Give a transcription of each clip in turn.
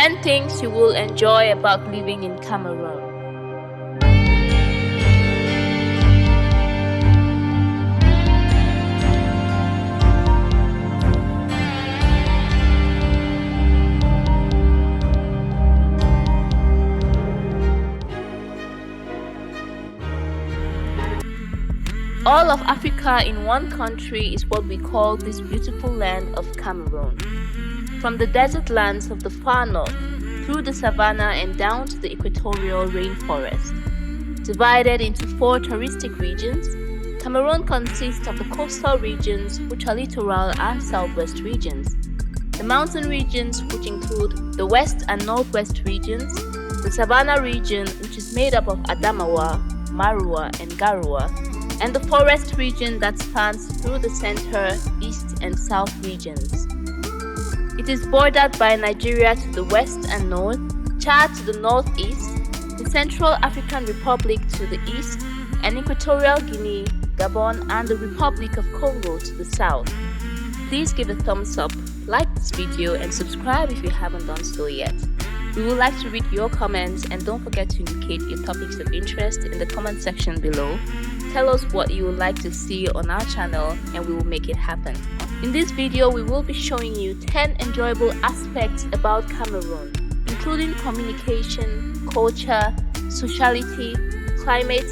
10 things you will enjoy about living in Cameroon. All of Africa in one country is what we call this beautiful land of Cameroon. From the desert lands of the far north, through the Savannah and down to the Equatorial rainforest. Divided into 4 touristic regions, Cameroon consists of the coastal regions, which are Littoral and South West regions, the mountain regions, which include the West and Northwest regions, the Savannah region, which is made up of Adamawa, Maroua and Garoua, and the forest region that spans through the center, east and south regions. It is bordered by Nigeria to the west and north, Chad to the northeast, the Central African Republic to the east, and Equatorial Guinea, Gabon, and the Republic of Congo to the south. Please give a thumbs up, like this video, and subscribe if you haven't done so yet. We would like to read your comments, and don't forget to indicate your topics of interest in the comment section below. Tell us what you would like to see on our channel and we will make it happen. In this video, we will be showing you 10 enjoyable aspects about Cameroon, including communication, culture, sociality, climate,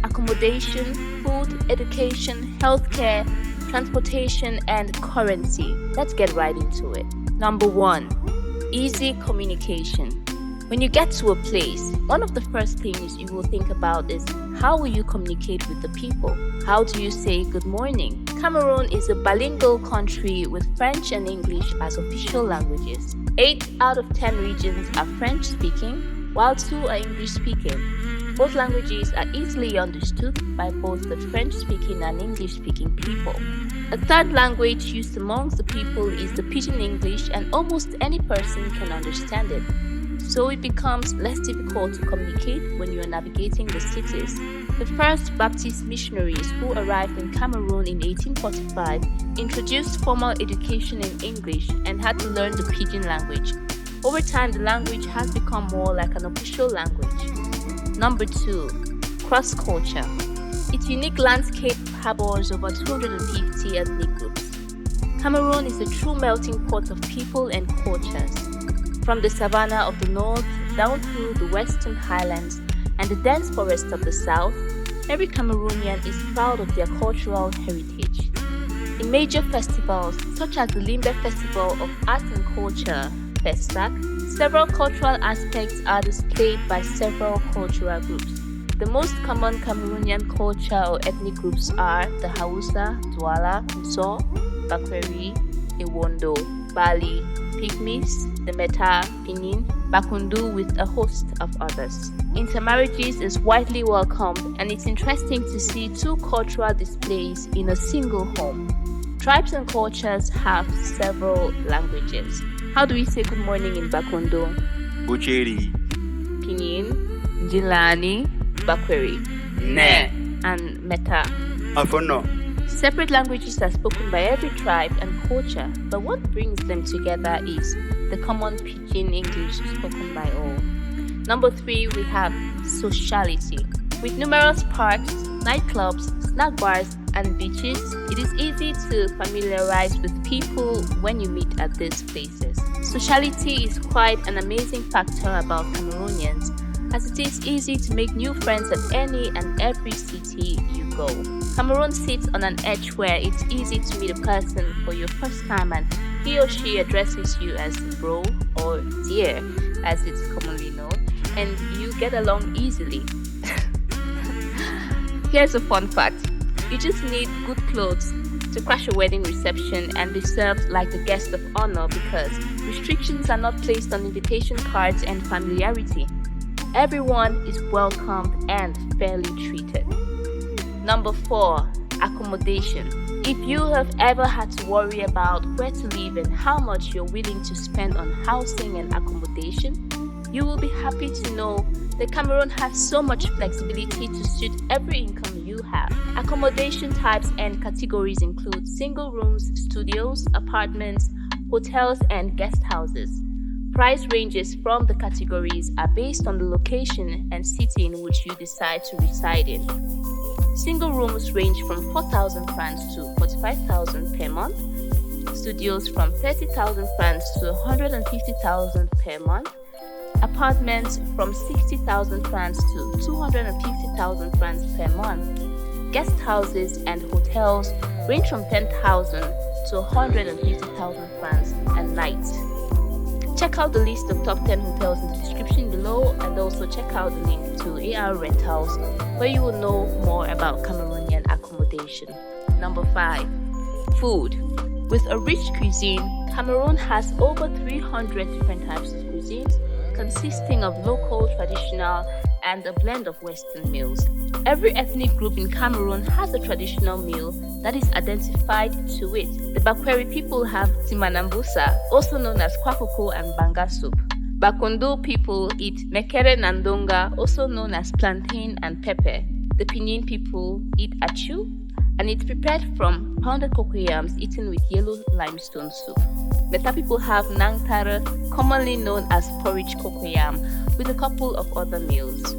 accommodation, food, education, healthcare, transportation, and currency. Let's get right into it. Number 1. Easy communication. When you get to a place, one of the first things you will think about is how will you communicate with the people? How do you say good morning? Cameroon is a bilingual country with French and English as official languages. 8 out of 10 regions are French speaking, while 2 are English speaking. Both languages are easily understood by both the French speaking and English speaking people. A third language used amongst the people is the Pidgin English, and almost any person can understand it. So it becomes less difficult to communicate when you are navigating the cities. The first Baptist missionaries who arrived in Cameroon in 1845 introduced formal education in English and had to learn the Pidgin language. Over time, the language has become more like an official language. Number 2. Cross-culture. Its unique landscape harbors over 250 ethnic groups. Cameroon is a true melting pot of people and cultures. From the savannah of the north down through the western highlands and the dense forest of the south, every Cameroonian is proud of their cultural heritage. In major festivals such as the Limbe Festival of Art and Culture, FESTAC, several cultural aspects are displayed by several cultural groups. The most common Cameroonian culture or ethnic groups are the Hausa, Douala, Nso, Bakweri, Ewondo, Bali, Pygmies, the Meta, Pinin, Bakundu, with a host of others. Intermarriages is widely welcomed, and it's interesting to see 2 cultural displays in a single home. Tribes and cultures have several languages. How do we say good morning in Bakundu? Bucheri, Pinin, Jilani, Bakweri, Ne, and Meta. Afono. Separate languages are spoken by every tribe and culture, but what brings them together is the common Pidgin English spoken by all. Number 3, we have sociality. With numerous parks, nightclubs, snack bars, and beaches, it is easy to familiarize with people when you meet at these places. Sociality is quite an amazing factor about Cameroonians, as it is easy to make new friends at any and every city you go. Cameroon sits on an edge where it's easy to meet a person for your first time and he or she addresses you as bro or dear, as it's commonly known, and you get along easily. Here's a fun fact. You just need good clothes to crash a wedding reception and be served like the guest of honor, because restrictions are not placed on invitation cards and familiarity. Everyone is welcomed and fairly treated. Number 4, accommodation. If you have ever had to worry about where to live and how much you're willing to spend on housing and accommodation, you will be happy to know that Cameroon has so much flexibility to suit every income you have. Accommodation types and categories include single rooms, studios, apartments, hotels, and guest houses. Price ranges from the categories are based on the location and city in which you decide to reside in. Single rooms range from 4,000 francs to 45,000 per month. Studios from 30,000 francs to 150,000 per month. Apartments from 60,000 francs to 250,000 francs per month. Guest houses and hotels range from 10,000 to 150,000 francs a night. Check out the list of top 10 hotels in the description below, and also check out the link to AR Rentals, where you will know more about Cameroonian accommodation. Number 5. Food. With a rich cuisine, Cameroon has over 300 different types of cuisines, consisting of local, traditional, and a blend of Western meals. Every ethnic group in Cameroon has a traditional meal that is identified to it. The Bakweri people have timanambusa, also known as kwakoko and banga soup. Bakundu people eat mekere nandonga, also known as plantain and pepper. The Pinin people eat achu, and it's prepared from pounded cocoyams eaten with yellow limestone soup. Meta people have nangtare, commonly known as porridge cocoyam, with a couple of other meals.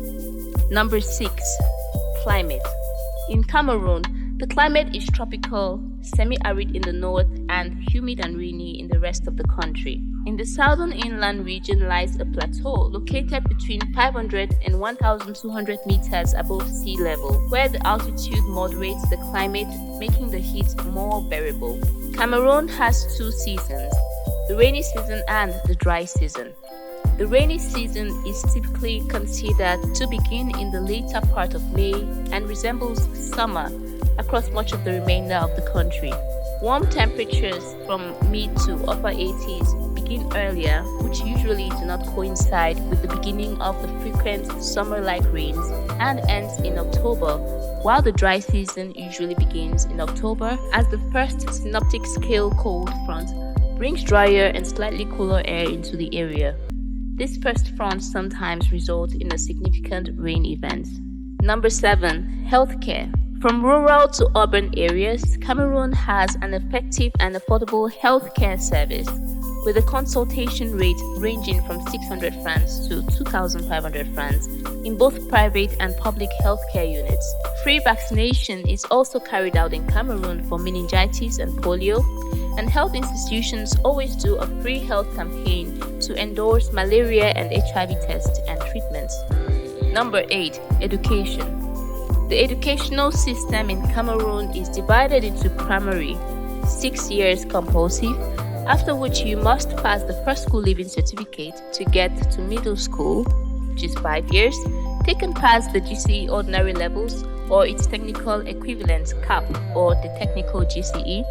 Number 6. Climate. In Cameroon, the climate is tropical, semi-arid in the north, and humid and rainy in the rest of the country. In the southern inland region lies a plateau located between 500 and 1,200 meters above sea level, where the altitude moderates the climate, making the heat more bearable. Cameroon has 2 seasons, the rainy season and the dry season. The rainy season is typically considered to begin in the later part of May and resembles summer across much of the remainder of the country. Warm temperatures from mid to upper 80s begin earlier, which usually do not coincide with the beginning of the frequent summer-like rains, and ends in October, while the dry season usually begins in October as the first synoptic scale cold front brings drier and slightly cooler air into the area. This first front sometimes results in a significant rain event. Number 7. Healthcare. From rural to urban areas, Cameroon has an effective and affordable healthcare service, with a consultation rate ranging from 600 francs to 2,500 francs in both private and public healthcare units. Free vaccination is also carried out in Cameroon for meningitis and polio, and health institutions always do a free health campaign to endorse malaria and HIV tests and treatments. Number 8. Education. The educational system in Cameroon is divided into primary, 6 years compulsive, after which you must pass the first school leaving certificate to get to middle school, which is 5 years, take and pass the GCE ordinary levels or its technical equivalent CAP or the technical GCE.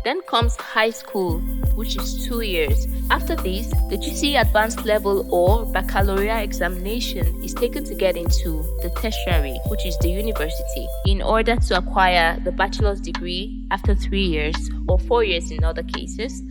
Then comes high school, which is 2 years. After this, the GCE advanced level or baccalaureate examination is taken to get into the tertiary, which is the university, in order to acquire the bachelor's degree after 3 years or 4 years in other cases.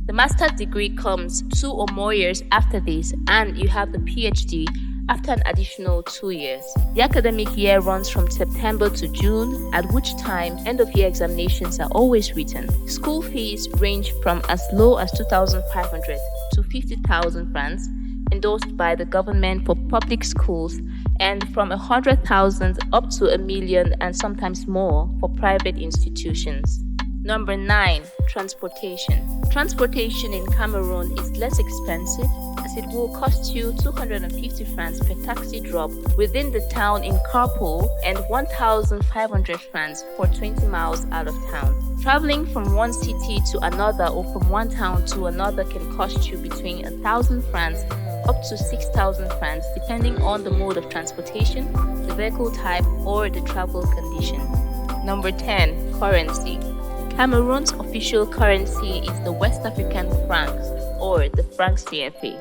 The master's degree comes 2 or more years after this, and you have the PhD after an additional 2 years. The academic year runs from September to June, at which time end-of-year examinations are always written. School fees range from as low as 2,500 to 50,000 francs, endorsed by the government for public schools, and from 100,000 up to 1 million and sometimes more for private institutions. Number 9. Transportation. Transportation in Cameroon is less expensive, as it will cost you 250 francs per taxi drop within the town in carpool and 1,500 francs for 20 miles out of town. Traveling from one city to another or from one town to another can cost you between 1,000 francs up to 6,000 francs depending on the mode of transportation, the vehicle type, or the travel condition. Number 10. Currency. Cameroon's official currency is the West African francs, or the franc CFA.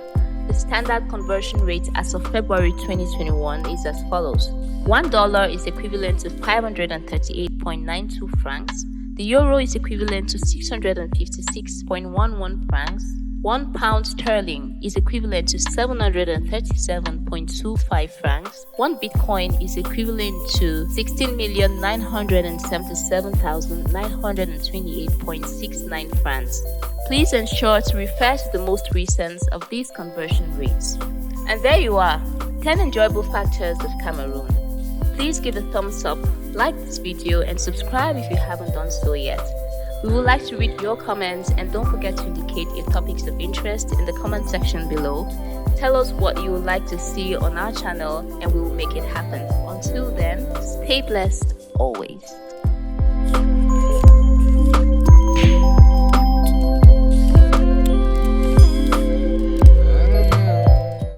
The standard conversion rate as of February 2021 is as follows. $1 is equivalent to 538.92 francs. The euro is equivalent to 656.11 francs. £1 sterling is equivalent to 737.25 francs. 1 Bitcoin is equivalent to 16,977,928.69 francs. Please ensure to refer to the most recent of these conversion rates. And there you are, 10 enjoyable factors of Cameroon. Please give a thumbs up, like this video, and subscribe if you haven't done so yet. We would like to read your comments, and don't forget to indicate your topics of interest in the comment section below. Tell us what you would like to see on our channel and we will make it happen. Until then, stay blessed always.